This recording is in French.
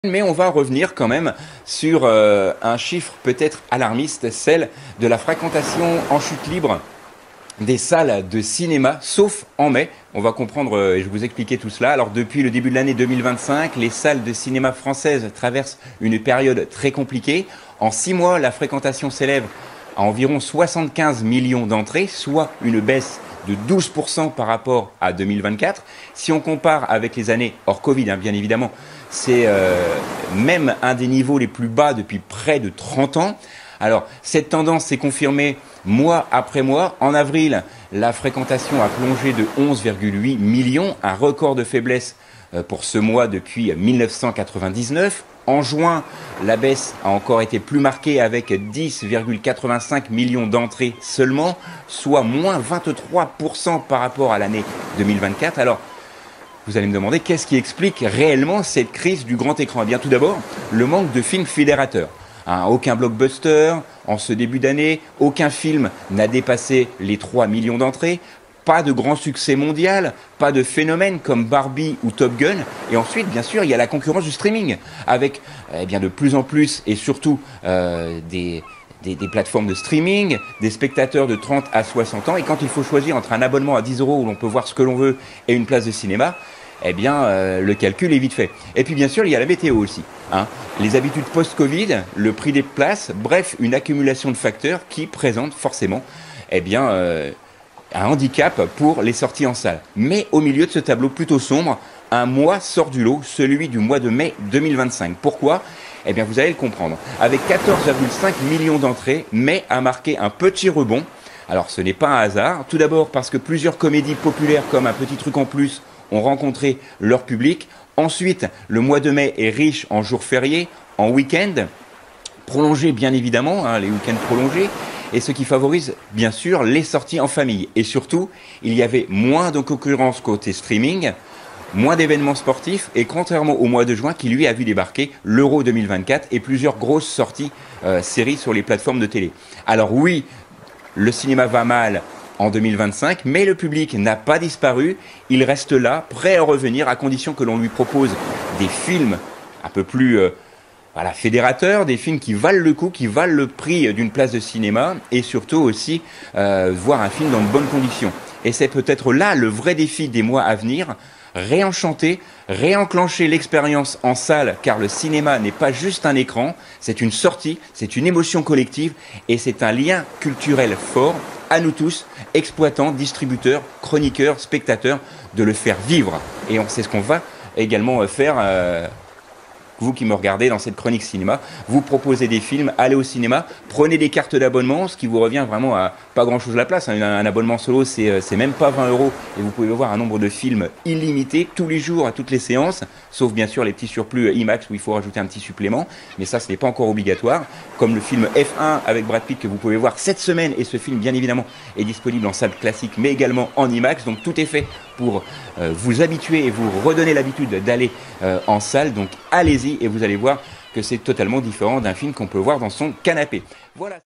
Mais on va revenir quand même sur un chiffre peut-être alarmiste, celle de la fréquentation en chute libre des salles de cinéma, sauf en mai. On va comprendre et je vais vous expliquer tout cela. Alors depuis le début de l'année 2025, les salles de cinéma françaises traversent une période très compliquée. En 6 mois, la fréquentation s'élève à environ 75 millions d'entrées, soit une baisse de 12% par rapport à 2024. Si on compare avec les années hors Covid, bien évidemment, c'est même un des niveaux les plus bas depuis près de 30 ans. Alors, cette tendance s'est confirmée mois après mois. En avril, la fréquentation a plongé de 11,8 millions, un record de faiblesse pour ce mois depuis 1999. En juin, la baisse a encore été plus marquée avec 10,85 millions d'entrées seulement, soit moins 23% par rapport à l'année 2024. Alors, vous allez me demander qu'est-ce qui explique réellement cette crise du grand écran. Eh bien, tout d'abord, le manque de films fédérateurs. Aucun blockbuster en ce début d'année, aucun film n'a dépassé les 3 millions d'entrées. Pas de grand succès mondial, pas de phénomène comme Barbie ou Top Gun. Et ensuite, bien sûr, il y a la concurrence du streaming, avec de plus en plus et surtout des plateformes de streaming, des spectateurs de 30 à 60 ans. Et quand il faut choisir entre un abonnement à 10 € où l'on peut voir ce que l'on veut et une place de cinéma, le calcul est vite fait. Et puis bien sûr, il y a la météo aussi. Les habitudes post-Covid, le prix des places, bref, une accumulation de facteurs qui présentent forcément un handicap pour les sorties en salle. Mais au milieu de ce tableau plutôt sombre, un mois sort du lot, celui du mois de mai 2025. Pourquoi ? Vous allez le comprendre. Avec 14,5 millions d'entrées, mai a marqué un petit rebond. Alors ce n'est pas un hasard. Tout d'abord parce que plusieurs comédies populaires comme Un petit truc en plus ont rencontré leur public. Ensuite, le mois de mai est riche en jours fériés, en week-ends, prolongés bien évidemment, les week-ends prolongés. Et ce qui favorise bien sûr les sorties en famille. Et surtout, il y avait moins de concurrence côté streaming, moins d'événements sportifs, et contrairement au mois de juin qui lui a vu débarquer l'Euro 2024 et plusieurs grosses sorties séries sur les plateformes de télé. Alors oui, le cinéma va mal en 2025, mais le public n'a pas disparu, il reste là, prêt à revenir à condition que l'on lui propose des films un peu plus fédérateurs, des films qui valent le coup, qui valent le prix d'une place de cinéma, et surtout aussi voir un film dans de bonnes conditions. Et c'est peut-être là le vrai défi des mois à venir, réenchanter, réenclencher l'expérience en salle, car le cinéma n'est pas juste un écran, c'est une sortie, c'est une émotion collective, et c'est un lien culturel fort, à nous tous, exploitants, distributeurs, chroniqueurs, spectateurs, de le faire vivre. Et c'est ce qu'on va également faire. Vous qui me regardez dans cette chronique cinéma, vous proposez des films, allez au cinéma, prenez des cartes d'abonnement, ce qui vous revient vraiment à pas grand chose la place. Un abonnement solo, c'est même pas 20 € et vous pouvez voir un nombre de films illimité tous les jours à toutes les séances, sauf bien sûr les petits surplus IMAX où il faut rajouter un petit supplément, mais ça ce n'est pas encore obligatoire, comme le film F1 avec Brad Pitt que vous pouvez voir cette semaine, et ce film bien évidemment est disponible en salle classique mais également en IMAX, donc tout est fait pour vous habituer et vous redonner l'habitude d'aller en salle, donc allez-y et vous allez voir que c'est totalement différent d'un film qu'on peut voir dans son canapé. Voilà.